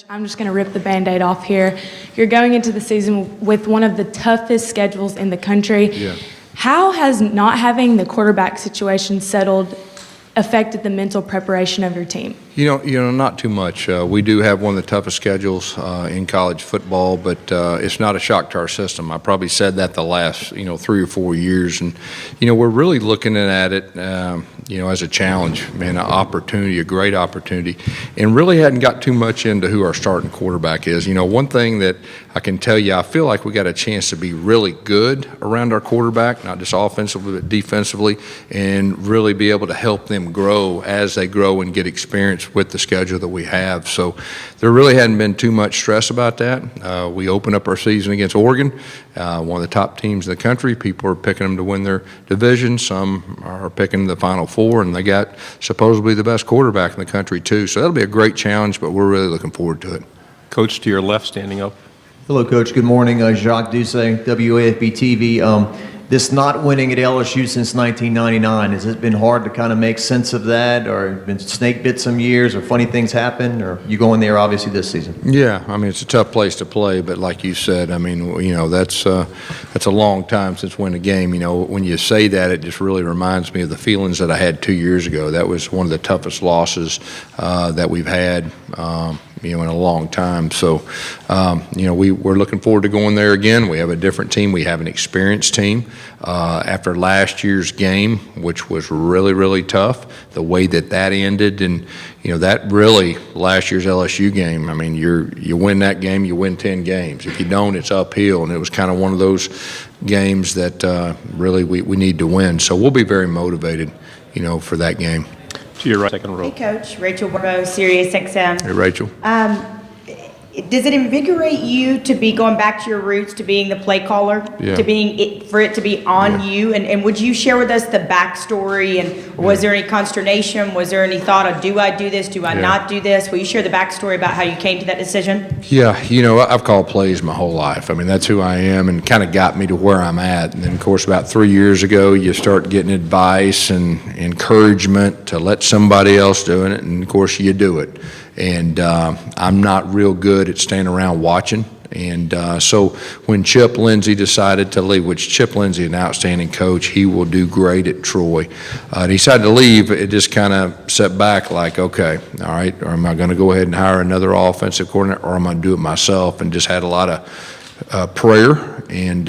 I'm just going to rip the Band-Aid off here. You're going into the season with one of the toughest schedules in the country. Yeah. How has not having the quarterback situation settled affected the mental preparation of your team? Not too much. We do have one of the toughest schedules in college football, but it's not a shock to our system. I probably said that the last, 3 or 4 years, and we're really looking at it, as a challenge and an opportunity, a great opportunity, and really hadn't got too much into who our starting quarterback is. One thing that I can tell you, I feel like we got a chance to be really good around our quarterback, not just offensively but defensively, and really be able to help them grow as they grow and get experience with the schedule that we have. So there really hadn't been too much stress about that. We opened up our season against Oregon, one of the top teams in the country. People are picking them to win their division. Some are picking the Final Four, and they got supposedly the best quarterback in the country too. So that'll be a great challenge, but we're really looking forward to it. Coach, to your left, standing up. Hello, Coach. Good morning. Jacques Doucet, WAFB TV. This not winning at LSU since 1999, has it been hard to kind of make sense of that, or been snake bit some years, or funny things happen, or you going there obviously this season? Yeah, it's a tough place to play, but like you said, that's a long time since winning a game. When you say that, it just really reminds me of the feelings that I had 2 years ago. That was one of the toughest losses that we've had. In a long time. So, we're looking forward to going there again. We have a different team. We have an experienced team. After last year's game, which was really, really tough, the way that ended, and that really last year's LSU game. You win that game, you win 10 games. If you don't, it's uphill, and it was kind of one of those games that really we need to win. So we'll be very motivated, for that game. To your right, second row. Hey, Coach. Rachel Borbo, Sirius XM. Hey, Rachel. Does it invigorate you to be going back to your roots, to being the play caller, Yeah. for it to be on Yeah. you? And would you share with us the backstory? And was there any consternation? Was there any thought of, do I do this? Do I Yeah. not do this? Will you share the backstory about how you came to that decision? Yeah, I've called plays my whole life. That's who I am, and kind of got me to where I'm at. And then, of course, about 3 years ago, you start getting advice and encouragement to let somebody else do it, and, of course, you do it. And I'm not real good at standing around watching. And so when Chip Lindsey decided to leave, which Chip Lindsey, an outstanding coach, he will do great at Troy. And he decided to leave, it just kind of set back like, okay, all right, or am I going to go ahead and hire another offensive coordinator, or am I going to do it myself? And just had a lot of prayer and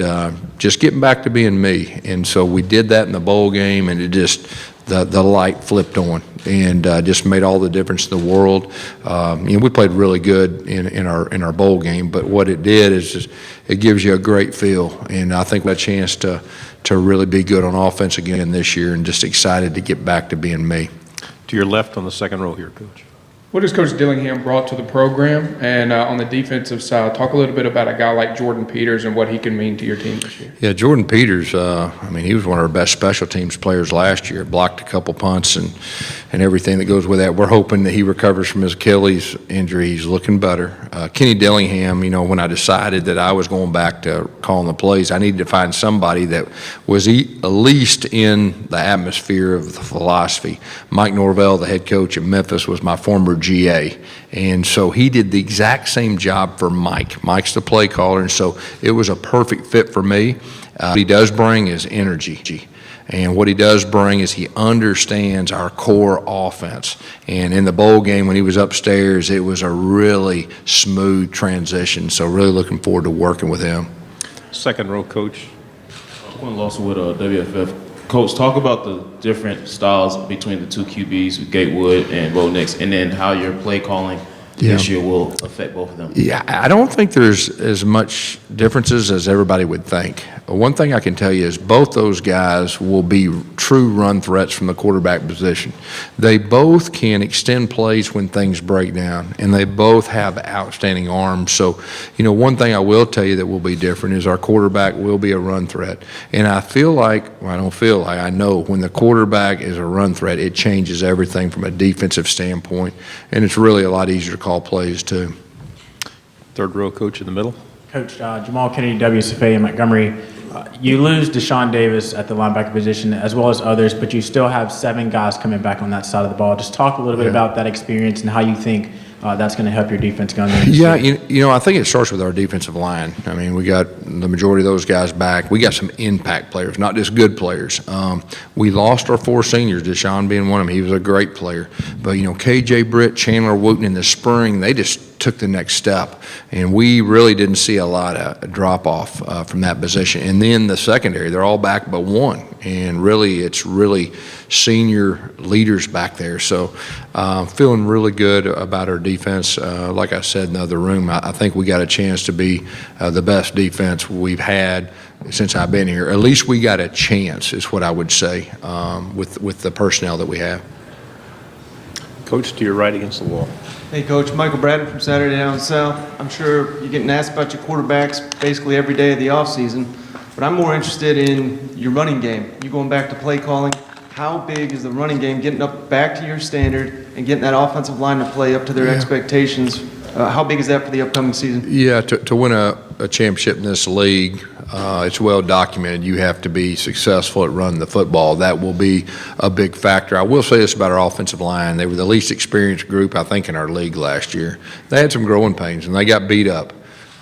just getting back to being me. And so we did that in the bowl game, and it just, the light flipped on, and just made all the difference in the world. We played really good in our bowl game, but what it did is just, it gives you a great feel, and I think we had a chance to really be good on offense again this year, and just excited to get back to being me. To your left on the second row here, Coach. What has Coach Dillingham brought to the program? And on the defensive side, talk a little bit about a guy like Jordan Peters and what he can mean to your team this year. Yeah, Jordan Peters, he was one of our best special teams players last year. Blocked a couple punts and everything that goes with that. We're hoping that he recovers from his Achilles injury. He's looking better. Kenny Dillingham, when I decided that I was going back to calling the plays, I needed to find somebody that was at least in the atmosphere of the philosophy. Mike Norvell, the head coach at Memphis, was my former GA, and so he did the exact same job for Mike. Mike's the play caller, and so it was a perfect fit for me. What he does bring is energy, and what he does bring is he understands our core offense. And in the bowl game when he was upstairs, it was a really smooth transition, so really looking forward to working with him. Second row, Coach. One loss with WFF. Coach, talk about the different styles between the two QBs, with Gatewood and Bo Nix, and then how your play calling this year will affect both of them. Yeah, I don't think there's as much differences as everybody would think. One thing I can tell you is both those guys will be true run threats from the quarterback position. They both can extend plays when things break down, and they both have outstanding arms. So, one thing I will tell you that will be different is our quarterback will be a run threat. And I know when the quarterback is a run threat, it changes everything from a defensive standpoint, and it's really a lot easier to call plays too. Third row, Coach, in the middle. Coach Jamal Kennedy, WSFA in Montgomery. You lose Deshaun Davis at the linebacker position as well as others, but you still have 7 guys coming back on that side of the ball. Just talk a little bit about that experience and how you think that's going to help your defense going into Yeah, I think it starts with our defensive line. I mean, we got the majority of those guys back. We got some impact players, not just good players. We lost our 4 seniors, Deshaun being one of them. He was a great player. But, KJ Britt, Chandler Wooten in the spring, they just took the next step. And we really didn't see a lot of drop-off from that position. And then the secondary, they're all back but one. And really, it's really senior leaders back there. So feeling really good about our defense. Like I said in the other room, I think we got a chance to be the best defense we've had since I've been here. At least we got a chance, is what I would say, with the personnel that we have. Coach, to your right against the wall. Hey, Coach. Michael Bradley from Saturday Down South. I'm sure you're getting asked about your quarterbacks basically every day of the offseason, but I'm more interested in your running game. You going back to play calling. How big is the running game getting up back to your standard and getting that offensive line to play up to their expectations? How big is that for the upcoming season? Yeah, to win a championship in this league, it's well documented. You have to be successful at running the football. That will be a big factor. I will say this about our offensive line. They were the least experienced group, I think, in our league last year. They had some growing pains, and they got beat up.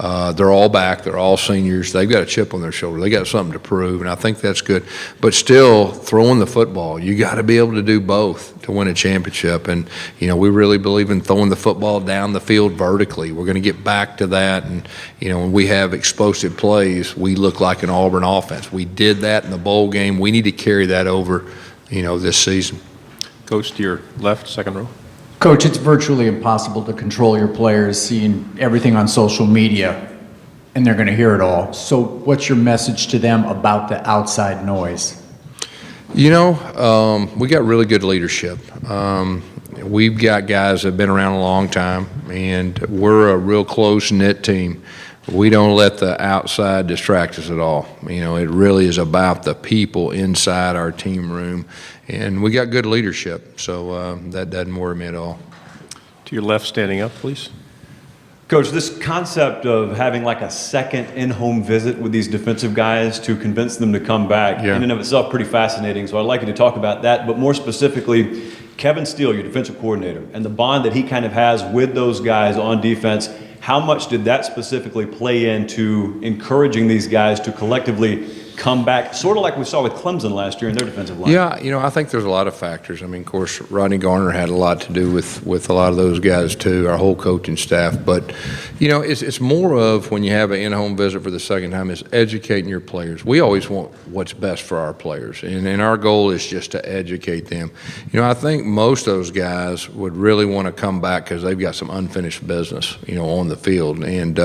They're all back. They're all seniors. They've got a chip on their shoulder. They got something to prove, and I think that's good. But still, throwing the football, you got to be able to do both to win a championship. And, we really believe in throwing the football down the field vertically. We're going to get back to that. And, when we have explosive plays, we look like an Auburn offense. We did that in the bowl game. We need to carry that over, this season. Coach, to your left, second row. Coach, it's virtually impossible to control your players seeing everything on social media, and they're going to hear it all. So what's your message to them about the outside noise? We got really good leadership. We've got guys that have been around a long time, and we're a real close-knit team. We don't let the outside distract us at all. It really is about the people inside our team room, and we got good leadership, so that doesn't worry me at all. To your left, standing up, please. Coach, this concept of having like a second in-home visit with these defensive guys to convince them to come back, in and of itself, pretty fascinating. So I'd like you to talk about that, but more specifically, Kevin Steele, your defensive coordinator, and the bond that he kind of has with those guys on defense. How much did that specifically play into encouraging these guys to collectively come back, sort of like we saw with Clemson last year in their defensive line? Yeah, I think there's a lot of factors. I mean, of course, Rodney Garner had a lot to do with a lot of those guys too, our whole coaching staff. But, it's more of when you have an in-home visit for the second time, is educating your players. We always want what's best for our players, and our goal is just to educate them. I think most of those guys would really want to come back because they've got some unfinished business, on the field. And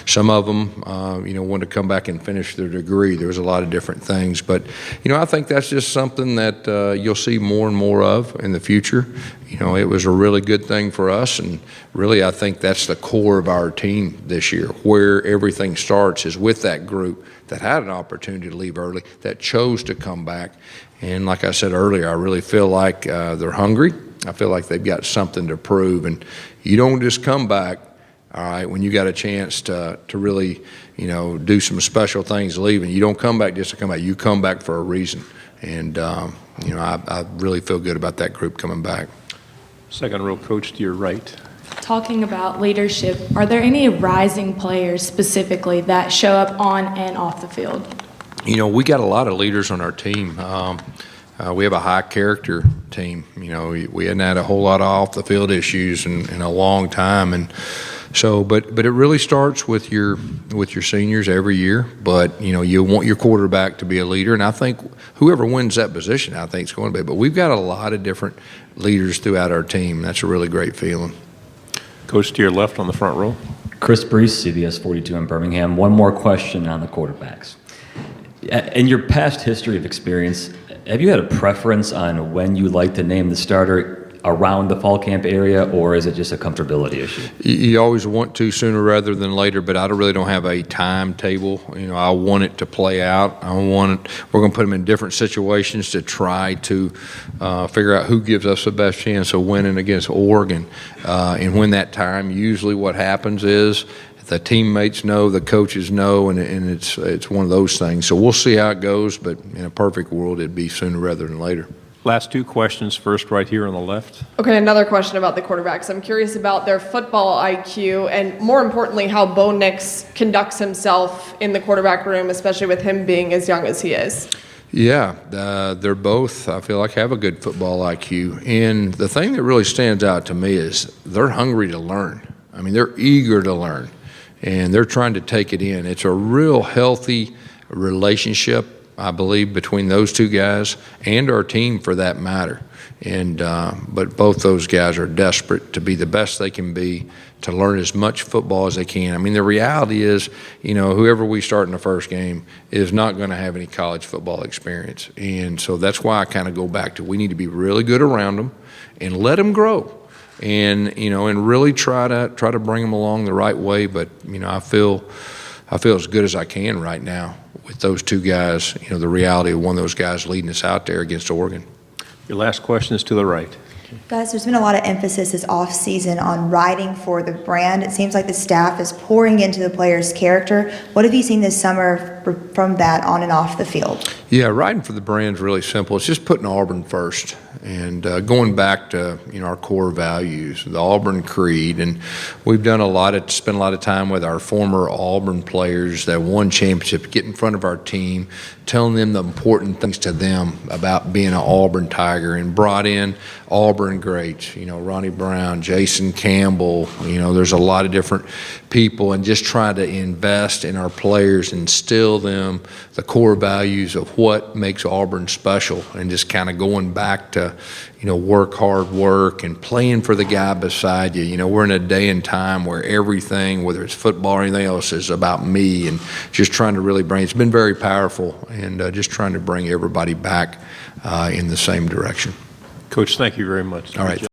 some of them, want to come back and finish their degree. There was a lot of different things. But, I think that's just something that you'll see more and more of in the future. It was a really good thing for us, and really I think that's the core of our team this year. Where everything starts is with that group that had an opportunity to leave early, that chose to come back. And like I said earlier, I really feel like they're hungry. I feel like they've got something to prove. And you don't just come back, all right, when you got a chance to really, do some special things leaving. You don't come back just to come back. You come back for a reason. And, I really feel good about that group coming back. Second row, Coach, to your right. Talking about leadership, are there any rising players specifically that show up on and off the field? We got a lot of leaders on our team. We have a high character team. We hadn't had a whole lot of off the field issues in a long time, and so but it really starts with your seniors every year. But you want your quarterback to be a leader, and I think whoever wins that position, I think it's going to be. But we've got a lot of different leaders throughout our team. That's a really great feeling. Coach, to your left on the front row. Chris Brees, CBS 42 in Birmingham. One more question on the quarterbacks. In your past history of experience, have you had a preference on when you like to name the starter around the fall camp area, or is it just a comfortability issue? You always want to sooner rather than later, but I really don't have a timetable. I want it to play out. We're going to put them in different situations to try to figure out who gives us the best chance of winning against Oregon. And when that time, usually what happens is the teammates know, the coaches know, and it's one of those things. So we'll see how it goes, but in a perfect world, it'd be sooner rather than later. Last two questions, first right here on the left. Okay, another question about the quarterbacks. I'm curious about their football IQ and more importantly, how Bo Nix conducts himself in the quarterback room, especially with him being as young as he is. Yeah, they're both, I feel like, have a good football IQ. And the thing that really stands out to me is they're hungry to learn. I mean, they're eager to learn, and they're trying to take it in. It's a real healthy relationship, I believe, between those two guys and our team for that matter. And but both those guys are desperate to be the best they can be, to learn as much football as they can. I mean, the reality is, you know, whoever we start in the first game is not going to have any college football experience. And so that's why I kind of go back to, we need to be really good around them and let them grow. And, you know, and really try to bring them along the right way. But, you know, I feel as good as I can right now with those two guys, you know, the reality of one of those guys leading us out there against Oregon. Your last question is to the right. Guys, there's been a lot of emphasis this offseason on riding for the brand. It seems like the staff is pouring into the players' character. What have you seen this summer from that on and off the field? Yeah, riding for the brand is really simple. It's just putting Auburn first and going back to, you know, our core values, the Auburn creed. And we've spent a lot of time with our former Auburn players that won championship, get in front of our team, telling them the important things to them about being an Auburn Tiger, and brought in Auburn greats, you know, Ronnie Brown, Jason Campbell, you know, there's a lot of different people, and just try to invest in our players, instill them the core values of what makes Auburn special, and just kind of going back to, you know, work hard work and playing for the guy beside you. You know, we're in a day and time where everything, whether it's football or anything else, is about me, and just trying to really it's been very powerful, and just trying to bring everybody back in the same direction. Coach, thank you very much. All right.